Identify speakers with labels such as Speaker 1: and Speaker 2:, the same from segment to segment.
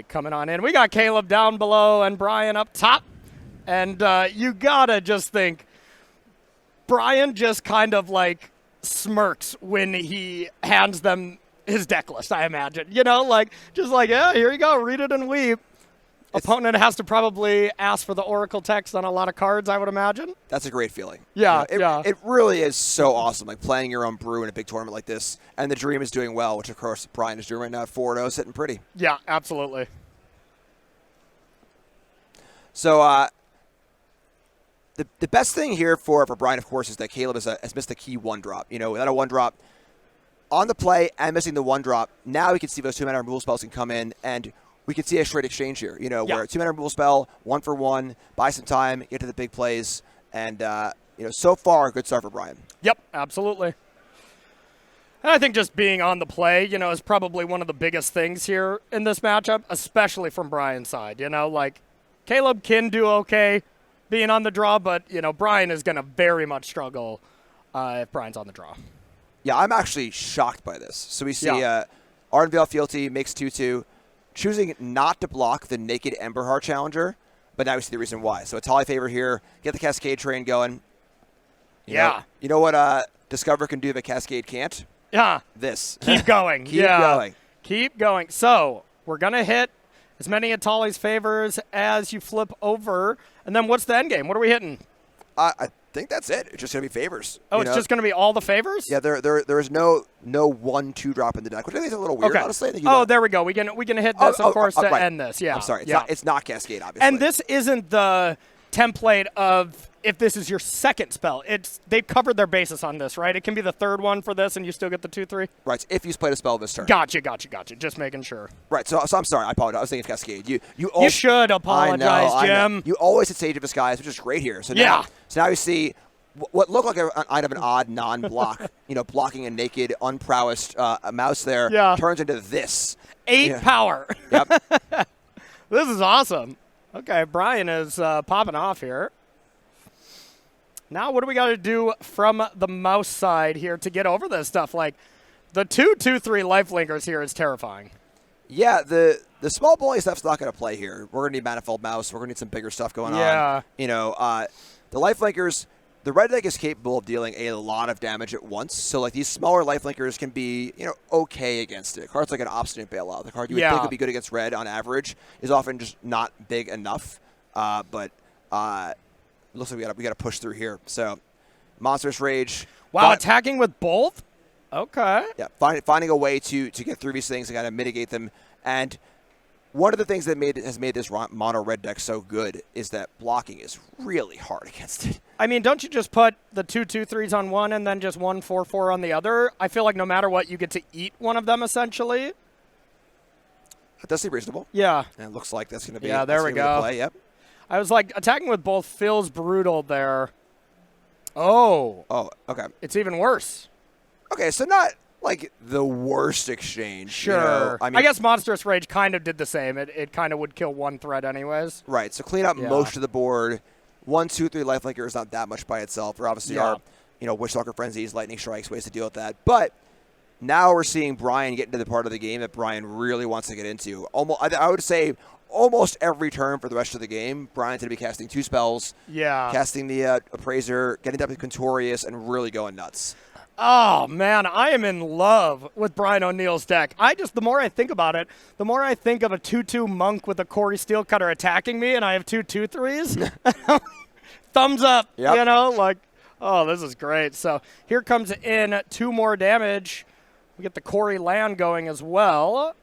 Speaker 1: right, coming on in. We got Kaleb down below and Bryan up top. And you got to just think, Bryan just kind of like smirks when he hands them his deck list, I imagine. You know, like, just like, yeah, here you go, read it and weep. Opponent has to probably ask for the Oracle text on a lot of cards, I would imagine.
Speaker 2: That's a great feeling.
Speaker 1: Yeah,
Speaker 2: It really is so awesome, like playing your own brew in a big tournament like this. And the Dream is doing well, which, of course, Bryan is doing right now at 4-0, sitting pretty.
Speaker 1: Yeah, absolutely.
Speaker 2: So the best thing here for Bryan, of course, is that Kaleb has missed a key 1-drop. You know, without a 1-drop on the play and missing the 1-drop, now we can see those 2-mana removal spells can come in, and we could see a straight exchange here, you know, where a 2-mana removal spell, 1-for-1, buy some time, get to the big plays, and, you know, so far, a good start for Bryan.
Speaker 1: Yep, absolutely. And I think just being on the play, you know, is probably one of the biggest things here in this matchup, especially from Bryan's side. You know, like, Kaleb can do okay being on the draw, but, you know, Bryan is going to very much struggle if Bryan's on the draw.
Speaker 2: Yeah, I'm actually shocked by this. So we see Ardenvale Fealty makes 2-2, choosing not to block the naked Emberheart Challenger, but now we see the reason why. So a Tally Favor here, get the Cascade train going. You know what Discover can do that Cascade can't?
Speaker 1: Yeah.
Speaker 2: This.
Speaker 1: Keep going.
Speaker 2: Keep going.
Speaker 1: Keep going. So we're going to hit as many of Tally's favors as you flip over. And then what's the end game? What are we hitting?
Speaker 2: I think that's it. It's just going to be favors.
Speaker 1: Oh, it's just going to be all the favors?
Speaker 2: Yeah, there is no 1-2 drop in the deck, which I think is a little weird, honestly. I think
Speaker 1: there we go. We can hit this, of course, to end this. Yeah.
Speaker 2: I'm sorry. It's not Cascade, obviously.
Speaker 1: And this isn't the template of if this is your second spell. They've covered their basis on this, right? It can be the third one for this, and you still get the 2/3.
Speaker 2: Right. If you played a spell this turn.
Speaker 1: Gotcha. Just making sure.
Speaker 2: Right. So I'm sorry. I apologize. I was thinking of Cascade.
Speaker 1: You should apologize, Jim.
Speaker 2: You always hit Sage of Disguise, which is great here. So now you see what looked like an odd non-block, you know, blocking a naked, unprowessed mouse there, turns into this.
Speaker 1: 8 power.
Speaker 2: Yep.
Speaker 1: This is awesome. Okay, Bryan is popping off here. Now what do we got to do from the mouse side here to get over this stuff? Like, the 2/2/3 lifelinkers here is terrifying.
Speaker 2: Yeah, the small bully stuff's not going to play here. We're going to need Manifold Mouse. We're going to need some bigger stuff going on. You know, the lifelinkers, the red deck is capable of dealing a lot of damage at once. So, like, these smaller lifelinkers can be, you know, okay against it. Cards like an Obstinate Bailout, the card you would think would be good against red on average, is often just not big enough. But looks like we got to push through here. So, Monstrous Rage.
Speaker 1: Wow, attacking with both? Okay.
Speaker 2: Yeah, finding a way to get through these things and kind of mitigate them. And one of the things that has made this mono red deck so good is that blocking is really hard against it.
Speaker 1: I mean, don't you just put the 2/2/3s on one and then just 1/4/4 on the other? I feel like no matter what, you get to eat one of them essentially.
Speaker 2: That does seem reasonable.
Speaker 1: Yeah.
Speaker 2: And it looks like that's going to be
Speaker 1: there we go.
Speaker 2: Play. Yep.
Speaker 1: I was like, attacking with both feels brutal there. Oh,
Speaker 2: okay.
Speaker 1: It's even worse.
Speaker 2: Okay, so not like the worst exchange.
Speaker 1: Sure.
Speaker 2: You know? I mean,
Speaker 1: I guess Monstrous Rage kind of did the same. It kind of would kill one threat anyways.
Speaker 2: Right, so clean up most of the board. 1-2-3 lifelinker is not that much by itself. There obviously are, you know, Wishstalker Frenzies, Lightning Strikes, ways to deal with that. But now we're seeing Bryan get into the part of the game that Bryan really wants to get into. I would say almost every turn for the rest of the game, Bryan's going to be casting 2 spells.
Speaker 1: Yeah.
Speaker 2: Casting the Appraiser, getting up with Contorious, and really going nuts.
Speaker 1: Oh, man, I am in love with Bryan O'Neill's deck. The more I think about it, the more I think of a 2/2 monk with a Corey Steelcutter attacking me, and I have 2 2/3s. Thumbs up, you know? Like, oh, this is great. So here comes in 2 more damage. We get the Corey land going as well.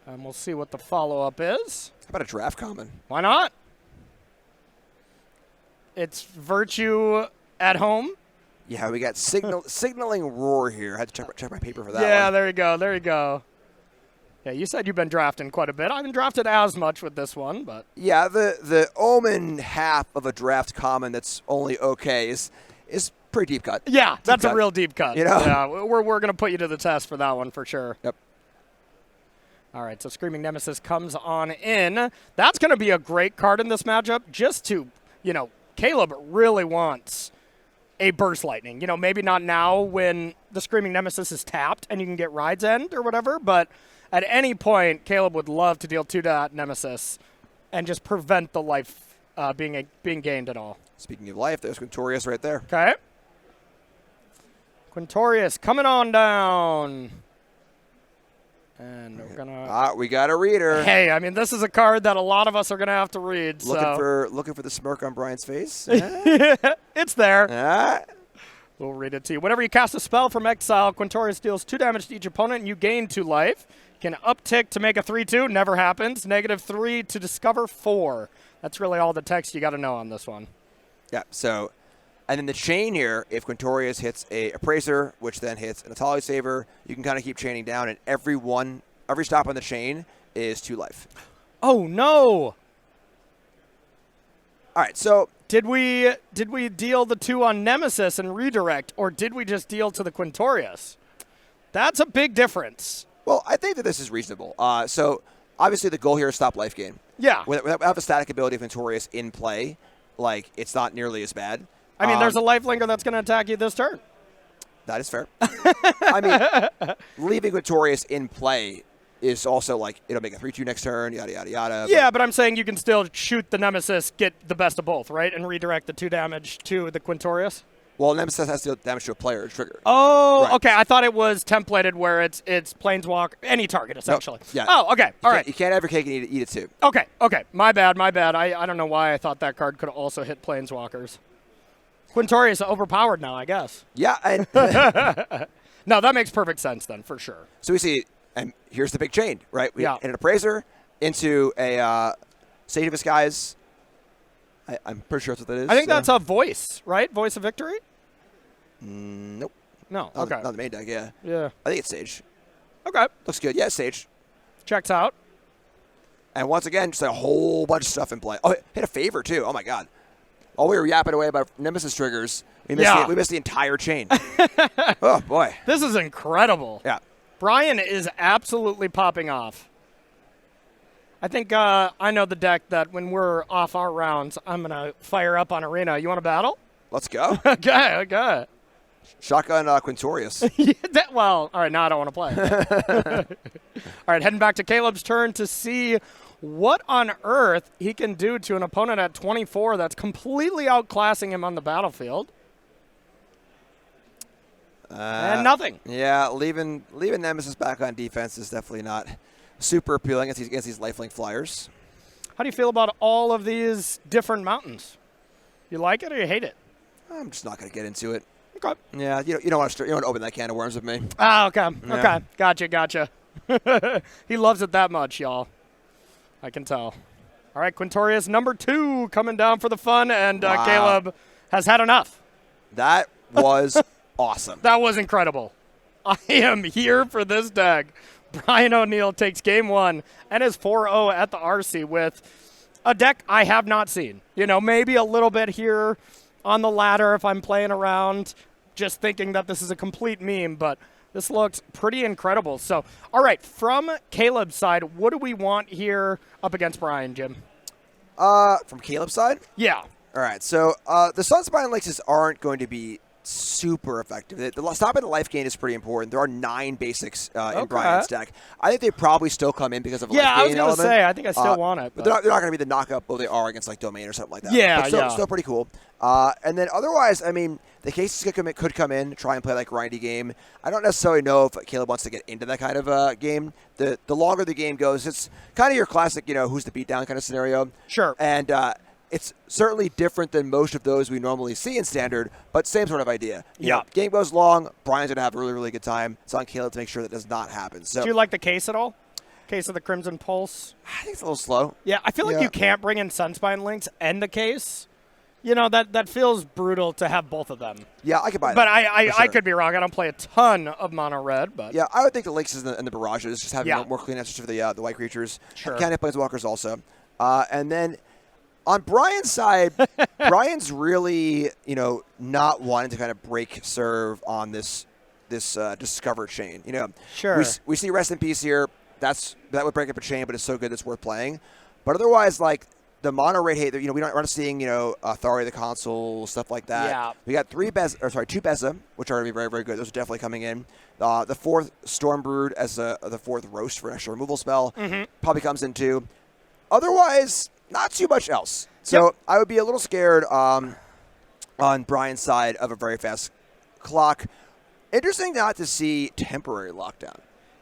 Speaker 1: And we'll see what the follow-up is.
Speaker 2: How about a draft common?
Speaker 1: Why not? It's Virtue at home.
Speaker 2: Yeah, we got signaling Roar here. I had to check my paper for that one.
Speaker 1: Yeah, there you go. Yeah, you said you've been drafting quite a bit. I haven't drafted as much with this one, but...
Speaker 2: Yeah, the Omen half of a draft common that's only okay is pretty deep cut.
Speaker 1: Yeah, that's a real deep cut.
Speaker 2: You know?
Speaker 1: Yeah, we're going to put you to the test for that one for sure.
Speaker 2: Yep.
Speaker 1: All right, so Screaming Nemesis comes on in. That's going to be a great card in this matchup just to, you know, Kaleb really wants a Burst Lightning. You know, maybe not now when the Screaming Nemesis is tapped and you can get Ride's End or whatever, but At any point, Kaleb would love to deal 2 Nemesis and just prevent the life being gained at all.
Speaker 2: Speaking of life, there's Quintorius right there.
Speaker 1: Okay. Quintorius coming on down. And we're gonna.
Speaker 2: We got a reader.
Speaker 1: Hey, I mean, this is a card that a lot of us are gonna have to read.
Speaker 2: Looking for the smirk on Bryan's face.
Speaker 1: It's there. We'll read it to you. Whenever you cast a spell from exile, Quintorius deals 2 damage to each opponent, and you gain 2 life. Can uptick to make a 3/2. Never happens. -3 to discover 4. That's really all the text you got to know on this one.
Speaker 2: Yeah. So, and then the chain here, if Quintorius hits a Appraiser, which then hits an Atali Saver, you can kind of keep chaining down, and every stop on the chain is 2 life.
Speaker 1: Oh no!
Speaker 2: All right. So
Speaker 1: did we deal the 2 on Nemesis and redirect, or did we just deal to the Quintorius? That's a big difference.
Speaker 2: Well, I think that this is reasonable. So obviously the goal here is stop life gain.
Speaker 1: Yeah.
Speaker 2: Without the static ability of Quintorius in play, like, it's not nearly as bad.
Speaker 1: I mean, there's a lifelinker that's going to attack you this turn.
Speaker 2: That is fair. I mean, leaving Quintorius in play is also like, it'll make a 3/2 next turn, yada, yada, yada.
Speaker 1: Yeah, but I'm saying you can still shoot the Nemesis, get the best of both, right? And redirect the 2 damage to the Quintorius?
Speaker 2: Well, Nemesis has to deal damage to a player trigger.
Speaker 1: Oh,
Speaker 2: right.
Speaker 1: Okay. I thought it was templated where it's Planeswalker, any target, essentially.
Speaker 2: Nope. Yeah.
Speaker 1: Oh, okay. All right.
Speaker 2: You can't have your cake and eat it too.
Speaker 1: Okay. My bad. I don't know why I thought that card could also hit Planeswalkers. Quintorius is overpowered now, I guess.
Speaker 2: Yeah.
Speaker 1: No, that makes perfect sense then, for sure.
Speaker 2: So we see, and here's the big chain, right? We
Speaker 1: Yeah.
Speaker 2: an Appraiser into a Sage of Disguise. I'm pretty sure that's what that is.
Speaker 1: I think that's a voice, right? Voice of Victory?
Speaker 2: Nope.
Speaker 1: No.
Speaker 2: Not
Speaker 1: Okay.
Speaker 2: the main deck, yeah.
Speaker 1: Yeah.
Speaker 2: I think it's Sage.
Speaker 1: Okay.
Speaker 2: Looks good. Yeah, Sage.
Speaker 1: Checks out.
Speaker 2: And once again, just a whole bunch of stuff in play. Oh, hit a favor, too. Oh, my God. While we were yapping away about Nemesis triggers, we missed the entire chain. Oh, boy.
Speaker 1: This is incredible.
Speaker 2: Yeah.
Speaker 1: Bryan is absolutely popping off. I think I know the deck that when we're off our rounds, I'm going to fire up on Arena. You want to battle?
Speaker 2: Let's go.
Speaker 1: Okay.
Speaker 2: Shotgun Quintorius.
Speaker 1: Well, all right, now I don't want to play. All right, heading back to Kaleb's turn to see what on earth he can do to an opponent at 24 that's completely outclassing him on the battlefield. And nothing.
Speaker 2: Yeah, leaving Nemesis back on defense is definitely not super appealing against these lifelink flyers.
Speaker 1: How do you feel about all of these different mountains? You like it or you hate it?
Speaker 2: I'm just not going to get into it.
Speaker 1: Okay.
Speaker 2: Yeah, you don't want to open that can of worms with me.
Speaker 1: Ah, okay.
Speaker 2: Yeah.
Speaker 1: Okay. Gotcha. He loves it that much, y'all. I can tell. All right, Quintorius number 2 coming down for the fun, and
Speaker 2: Wow.
Speaker 1: Kaleb has had enough.
Speaker 2: That was awesome.
Speaker 1: That was incredible. I am here for this deck. Bryan O'Neill takes game 1 and is 4-0 at the RC with a deck I have not seen. Maybe a little bit here on the ladder if I'm playing around, just thinking that this is a complete meme, but this looks pretty incredible. So, all right, from Kaleb's side, what do we want here up against Bryan, Jim?
Speaker 2: From Kaleb's side?
Speaker 1: Yeah.
Speaker 2: All right, so the Sunspine Elixes aren't going to be super effective. The stopping the life gain is pretty important. There are 9 basics in Bryan's deck. I think they probably still come in because of a life gain
Speaker 1: I was going to
Speaker 2: element.
Speaker 1: say, I think I still want it.
Speaker 2: But they're not going to be the knockup they are against like Domain or something like that.
Speaker 1: Yeah,
Speaker 2: but still pretty cool. And then otherwise, I mean, the cases could come in, try and play like grindy game. I don't necessarily know if Kaleb wants to get into that kind of game. The longer the game goes, it's kind of your classic, who's the beatdown kind of scenario.
Speaker 1: Sure.
Speaker 2: And it's certainly different than most of those we normally see in Standard, but same sort of idea. Game goes long, Bryan's going to have a really, really good time. It's on Kaleb to make sure that does not happen. So,
Speaker 1: do you like the case at all? Case of the Crimson Pulse?
Speaker 2: I think it's a little slow.
Speaker 1: Yeah, I feel like you can't bring in Sunspine Links and the case. That feels brutal to have both of them.
Speaker 2: Yeah, I could buy that.
Speaker 1: But I could be wrong. I don't play a ton of mono red, but
Speaker 2: yeah, I would think the Links and the Barrages, just having more clean answers for the white creatures.
Speaker 1: Sure.
Speaker 2: Can't hit Planeswalkers also. And then on Bryan's side, Bryan's really, not wanting to kind of break serve on this Discover chain.
Speaker 1: Sure.
Speaker 2: We see Rest in Peace here. That would break up a chain, but it's so good it's worth playing. But otherwise, like, the mono rate hate, we're not seeing, Thari the console, stuff like that.
Speaker 1: Yeah.
Speaker 2: We got two Beza, which are going to be very, very good. Those are definitely coming in. The fourth Stormbrood as the fourth Roast for an extra removal spell probably comes in too. Otherwise, not too much else. So I would be a little scared on Bryan's side of a very fast clock. Interesting not to see temporary lockdown.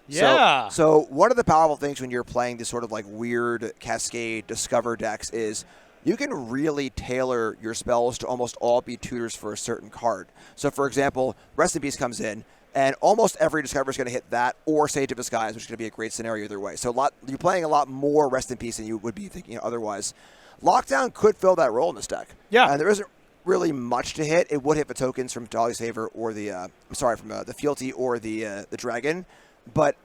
Speaker 1: Yeah.
Speaker 2: So one of the powerful things when you're playing this sort of like weird Cascade Discover decks is you can really tailor your spells to almost all be tutors for a certain card. So, for example, Rest in Peace comes in, and almost every Discover is going to hit that or Sage of Disguise, which is going to be a great scenario either way. So you're playing a lot more Rest in Peace than you would be thinking otherwise. Lockdown could fill that role in this deck.
Speaker 1: Yeah.
Speaker 2: And there isn't really much to hit. It would hit the tokens from Dolly's Favor or from the Fealty or the Dragon, but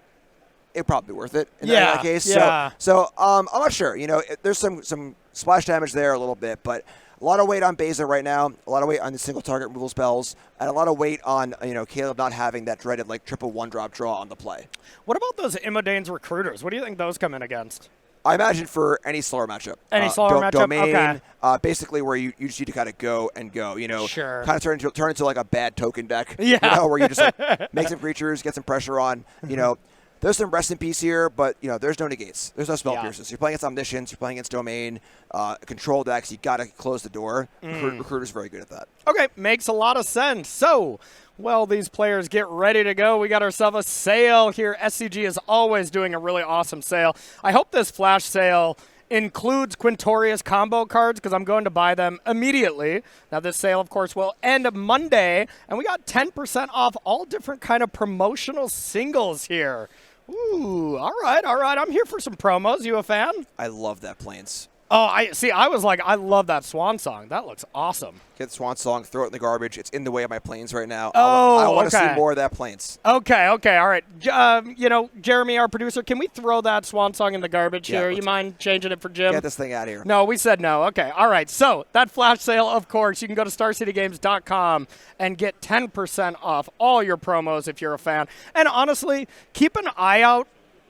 Speaker 2: it'd probably be worth it in that case.
Speaker 1: Yeah.
Speaker 2: So I'm not sure. There's some splash damage there a little bit, but a lot of weight on Beza right now, a lot of weight on the single target removal spells, and a lot of weight on Kaleb not having that dreaded triple 1-drop draw on the play.
Speaker 1: What about those Imodane's Recruiters? What do you think those come in against?
Speaker 2: I imagine for any slower matchup.
Speaker 1: Any slower matchup?
Speaker 2: Domain,
Speaker 1: okay.
Speaker 2: Basically where you just need to kind of go and go,
Speaker 1: Sure.
Speaker 2: Kind of turn into like a bad token deck.
Speaker 1: Yeah.
Speaker 2: Where you just make some creatures, get some pressure on, There's some Rest in Peace here, but, there's no negates. There's no spell pierces. You're playing against Omniscience. You're playing against Domain. Control decks, you got to close the door. Recruiter's very good at that.
Speaker 1: Okay, makes a lot of sense. So, these players get ready to go. We got ourselves a sale here. SCG is always doing a really awesome sale. I hope this flash sale includes Quintorius combo cards because I'm going to buy them immediately. Now, this sale, of course, will end Monday, and we got 10% off all different kind of promotional singles here. Ooh, all right. I'm here for some promos. You a fan?
Speaker 2: I love that Plains.
Speaker 1: Oh, I was like, I love that Swan Song. That looks awesome.
Speaker 2: Get the Swan Song, throw it in the garbage. It's in the way of my Plains right now.
Speaker 1: Oh,
Speaker 2: I want to
Speaker 1: okay.
Speaker 2: see more of that Plains.
Speaker 1: Okay, all right. Jeremy, our producer, can we throw that Swan Song in the garbage here? You mind changing it for Jim?
Speaker 2: Get this thing out of here.
Speaker 1: No, we said no. Okay, all right. So that flash sale, of course, you can go to StarCityGames.com and get 10% off all your promos if you're a fan. And honestly, keep an eye out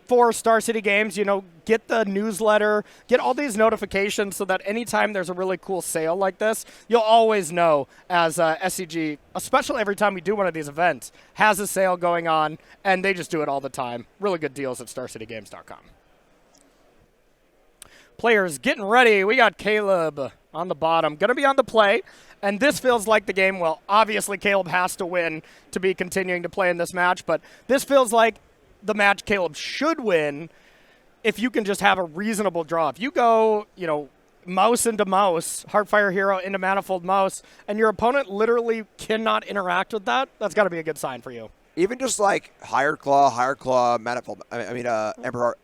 Speaker 1: for Star City Games, get the newsletter, get all these notifications so that anytime there's a really cool sale like this, you'll always know as SCG, especially every time we do one of these events, has a sale going on, and they just do it all the time. Really good deals at StarCityGames.com. Players getting ready. We got Kaleb on the bottom, going to be on the play, and this feels like the game. Well, obviously Kaleb has to win to be continuing to play in this match, but this feels like the match Kaleb should win if you can just have a reasonable draw. If you go, mouse into mouse, Heartfire Hero into Manifold Mouse, and your opponent literally cannot interact with that, that's got to be a good sign for you.
Speaker 2: Even just like Hired Claw, Manifold, Emperor,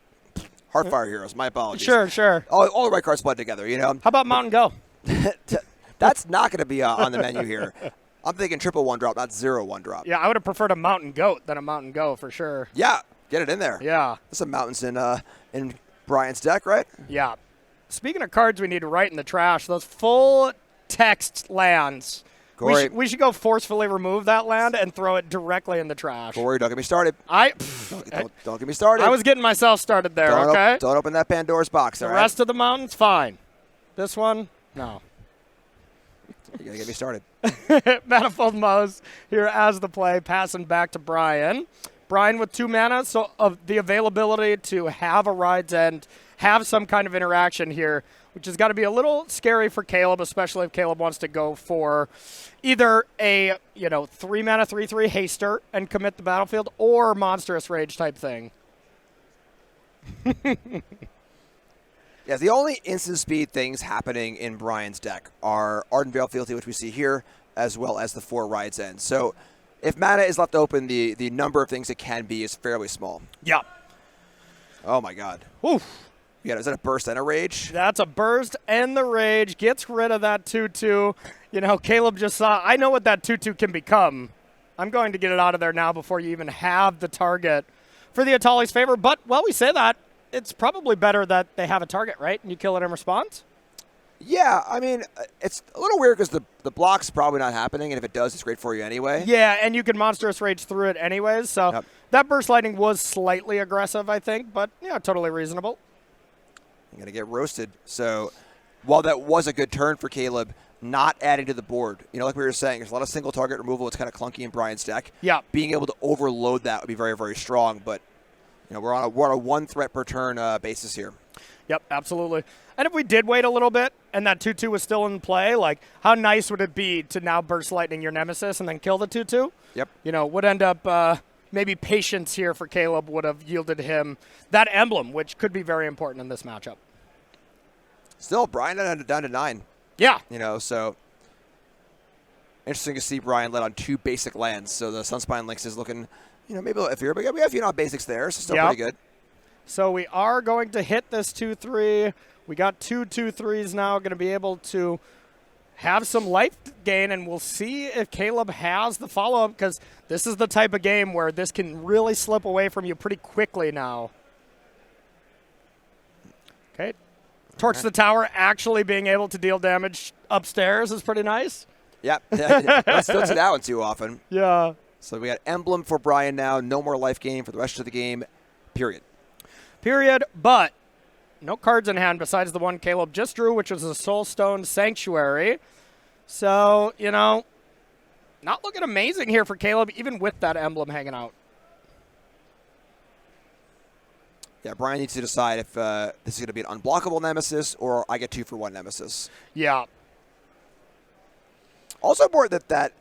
Speaker 2: Heartfire Heroes, my apologies.
Speaker 1: Sure.
Speaker 2: All the right cards played together,
Speaker 1: How about Mountain Go?
Speaker 2: That's not going to be on the menu here. I'm thinking triple 1-drop, not 0 1-drop.
Speaker 1: Yeah, I would have preferred a Mountain Goat than a Mountain Go for sure.
Speaker 2: Yeah, get it in there.
Speaker 1: Yeah.
Speaker 2: There's some mountains in Bryan's deck, right?
Speaker 1: Yeah. Speaking of cards we need to write in the trash, those full text lands. We should go forcefully remove that land and throw it directly in the trash.
Speaker 2: Corey, don't get me started. Don't get me started.
Speaker 1: I was getting myself started there, okay?
Speaker 2: Don't open that Pandora's box,
Speaker 1: The
Speaker 2: all right?
Speaker 1: rest of the mountains, fine. This one, no.
Speaker 2: You're going to get me started.
Speaker 1: Manifold Mouse here as the play, passing back to Bryan. Bryan with 2 mana, so of the availability to have a Ride's End, have some kind of interaction here, which has got to be a little scary for Kaleb, especially if Kaleb wants to go for either a 3 mana 3/3 haster and commit the battlefield, or Monstrous Rage type thing.
Speaker 2: Yeah, the only instant speed things happening in Bryan's deck are Ardent Veil Fealty, which we see here, as well as the 4 Ride's End. So if mana is left open, the number of things it can be is fairly small.
Speaker 1: Yeah.
Speaker 2: Oh, my God.
Speaker 1: Oof.
Speaker 2: Yeah, is that a burst and a rage?
Speaker 1: That's a burst and the rage. Gets rid of that 2/2. Kaleb just saw, I know what that 2/2 can become. I'm going to get it out of there now before you even have the target for the Atali's Favor. But, we say that. It's probably better that they have a target, right? And you kill it in response?
Speaker 2: Yeah, it's a little weird because the block's probably not happening, and if it does, it's great for you anyway.
Speaker 1: Yeah, and you can Monstrous Rage through it anyways. So that Burst Lightning was slightly aggressive, I think, but, totally reasonable.
Speaker 2: You're going to get roasted. So while that was a good turn for Kaleb, not adding to the board. Like we were saying, there's a lot of single target removal. It's kind of clunky in Bryan's deck.
Speaker 1: Yeah.
Speaker 2: Being able to overload that would be very, very strong. But we're on a one threat per turn basis here.
Speaker 1: Yep, absolutely. And if we did wait a little bit and that 2/2 was still in play, like how nice would it be to now burst lightning your nemesis and then kill the 2/2?
Speaker 2: Yep.
Speaker 1: Would end up maybe patience here for Kaleb would have yielded him that emblem, which could be very important in this matchup.
Speaker 2: Still, Bryan down to 9.
Speaker 1: Yeah.
Speaker 2: So interesting to see Bryan let on 2 basic lands. So the Sunspine Lynx is looking, maybe a little iffier, but we have a few basics there, so still pretty good.
Speaker 1: So we are going to hit this 2/3. We got 2 2/3s now, going to be able to have some life gain, and we'll see if Kaleb has the follow-up, because this is the type of game where this can really slip away from you pretty quickly now. Okay. Torch the tower, actually being able to deal damage upstairs is pretty nice.
Speaker 2: Yep. Let's don't see that one too often.
Speaker 1: Yeah.
Speaker 2: So we got emblem for Bryan now. No more life gain for the rest of the game, period.
Speaker 1: But no cards in hand besides the one Kaleb just drew, which was a Soulstone Sanctuary. So, not looking amazing here for Kaleb, even with that emblem hanging out.
Speaker 2: Yeah, Bryan needs to decide if this is going to be an unblockable nemesis or I get 2 for 1 nemesis.
Speaker 1: Yeah.
Speaker 2: Also important that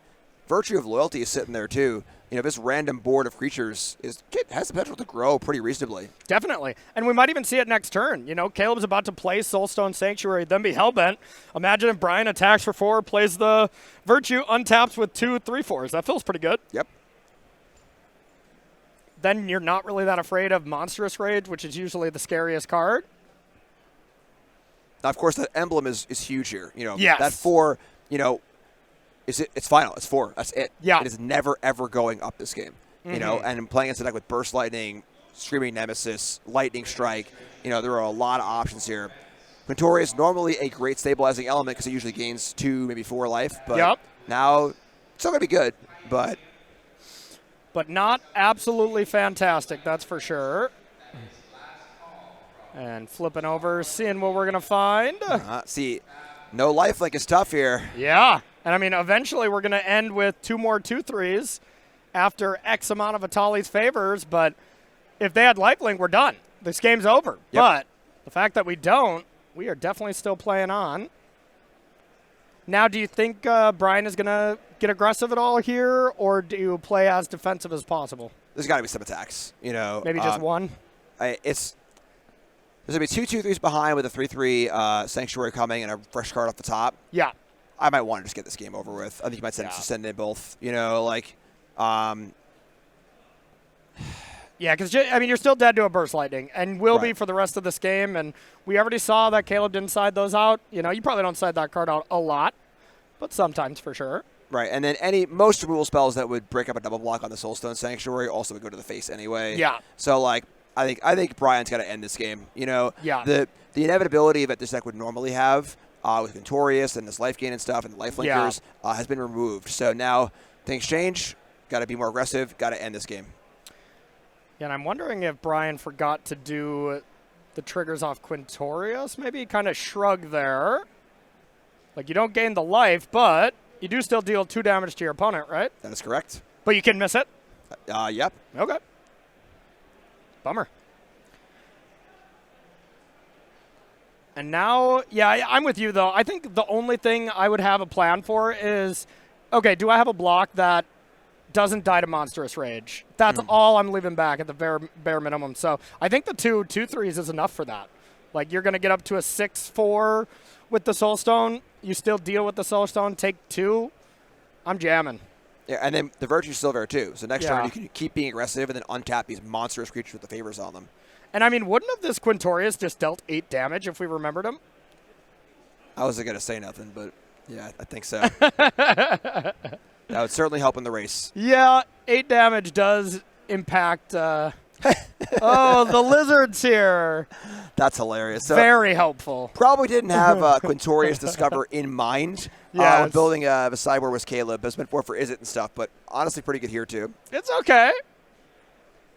Speaker 2: Virtue of Loyalty is sitting there too. This random board of creatures has the potential to grow pretty reasonably.
Speaker 1: Definitely. And we might even see it next turn. Kaleb's about to play Soulstone Sanctuary, then be Hellbent. Imagine if Bryan attacks for 4, plays the Virtue, untaps with 2 3/4s. That feels pretty good.
Speaker 2: Yep.
Speaker 1: Then you're not really that afraid of Monstrous Rage, which is usually the scariest card.
Speaker 2: Now, of course, that emblem is huge here.
Speaker 1: Yes.
Speaker 2: That 4, it's final. It's 4. That's it.
Speaker 1: Yeah.
Speaker 2: It is never, ever going up this game. And playing against a deck with Burst Lightning, Screaming Nemesis, Lightning Strike, there are a lot of options here. Quintori is normally a great stabilizing element because it usually gains 2, maybe 4 life. But now it's still going to be good, but
Speaker 1: not absolutely fantastic, that's for sure. And flipping over, seeing what we're going to find.
Speaker 2: See, no lifelink is tough here.
Speaker 1: Yeah. And, eventually we're going to end with 2 more 2/3s after X amount of Atali's favors. But if they had lifelink, we're done. This game's over.
Speaker 2: Yep.
Speaker 1: But the fact that we don't, we are definitely still playing on. Now, do you think Bryan is going to get aggressive at all here, or do you play as defensive as possible?
Speaker 2: There's got to be some attacks.
Speaker 1: Maybe just one?
Speaker 2: There's going to be 2 2/3s behind with a 3/3 Sanctuary coming and a fresh card off the top.
Speaker 1: Yeah.
Speaker 2: I might want to just get this game over with. I think you might send in both.
Speaker 1: Yeah, because, you're still dead to a Burst Lightning and will be for the rest of this game. And we already saw that Kaleb didn't side those out. You probably don't side that card out a lot, but sometimes for sure.
Speaker 2: Right, and then most removal spells that would break up a double block on the Soulstone Sanctuary also would go to the face anyway.
Speaker 1: Yeah.
Speaker 2: So, I think Bryan's got to end this game.
Speaker 1: Yeah.
Speaker 2: The inevitability that this deck would normally have with Quintorius and this life gain and stuff and the lifelinkers has been removed. So now things change. Got to be more aggressive. Got to end this game.
Speaker 1: Yeah, and I'm wondering if Bryan forgot to do the triggers off Quintorius. Maybe kind of shrug there. You don't gain the life, but you do still deal 2 damage to your opponent, right?
Speaker 2: That is correct.
Speaker 1: But you can miss it?
Speaker 2: Yep.
Speaker 1: Okay. Bummer. And now, I'm with you, though. I think the only thing I would have a plan for is, okay, do I have a block that doesn't die to Monstrous Rage? That's all I'm leaving back at the bare minimum. So I think the 2 2/3s is enough for that. You're going to get up to a 6/4 with the Soulstone. You still deal with the Soulstone, take 2. I'm jamming.
Speaker 2: Yeah, and then the Virtue's still there, too. So next turn, you can keep being aggressive and then untap these monstrous creatures with the favors on them.
Speaker 1: And, wouldn't have this Quintorius just dealt 8 damage if we remembered him?
Speaker 2: I wasn't going to say nothing, but, yeah, I think so. That would certainly help in the race.
Speaker 1: Yeah, 8 damage does impact. Oh, the lizards here.
Speaker 2: That's hilarious. So
Speaker 1: very helpful.
Speaker 2: Probably didn't have Quintorius Discover in mind when building the sideboard with Kaleb. It's meant more for Izzet and stuff, but honestly pretty good here too.
Speaker 1: It's okay.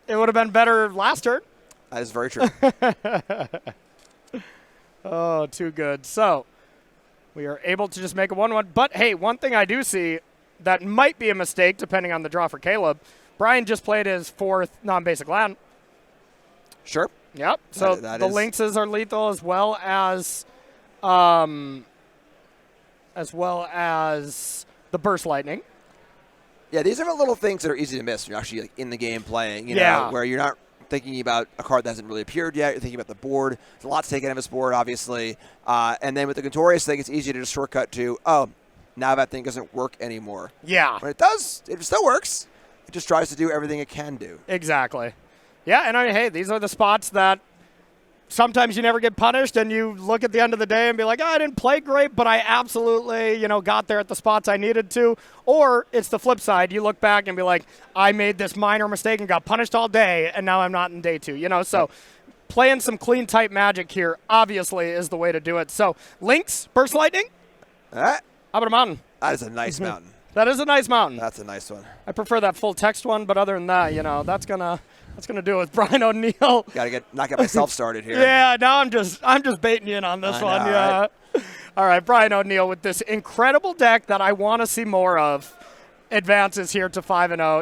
Speaker 1: It would have been better last turn.
Speaker 2: That is very true.
Speaker 1: Oh, too good. So We are able to just make a 1-1. But, hey, one thing I do see that might be a mistake, depending on the draw for Kaleb, Bryan just played his 4th non-basic land.
Speaker 2: Sure.
Speaker 1: Yep. So
Speaker 2: that
Speaker 1: the
Speaker 2: is...
Speaker 1: Lynxes are lethal as well as the Burst Lightning.
Speaker 2: Yeah, these are the little things that are easy to miss when you're actually like, in the game playing,
Speaker 1: Yeah.
Speaker 2: where you're not thinking about a card that hasn't really appeared yet. You're thinking about the board. There's a lot to take out of this board, obviously. And then with the Notorious thing, it's easy to just shortcut to, oh, now that thing doesn't work anymore.
Speaker 1: Yeah.
Speaker 2: When it does, it still works. It just tries to do everything it can do.
Speaker 1: Exactly. Yeah, and I mean, hey, these are the spots that sometimes you never get punished, and you look at the end of the day and be like, oh, I didn't play great, but I absolutely, got there at the spots I needed to. Or it's the flip side. You look back and be like, I made this minor mistake and got punished all day, and now I'm not in day 2. So playing some clean type Magic here obviously is the way to do it. So Lynx, Burst Lightning.
Speaker 2: How
Speaker 1: about a mountain?
Speaker 2: That is a nice mountain.
Speaker 1: That is a nice mountain.
Speaker 2: That's a nice one.
Speaker 1: I prefer that full text one, but other than that, that's gonna do it with Bryan O'Neill.
Speaker 2: Got to not get myself started here.
Speaker 1: Yeah, now I'm just baiting you in on this one. Yeah. Right? All right, Bryan O'Neill with this incredible deck that I want to see more of advances here to 5-0.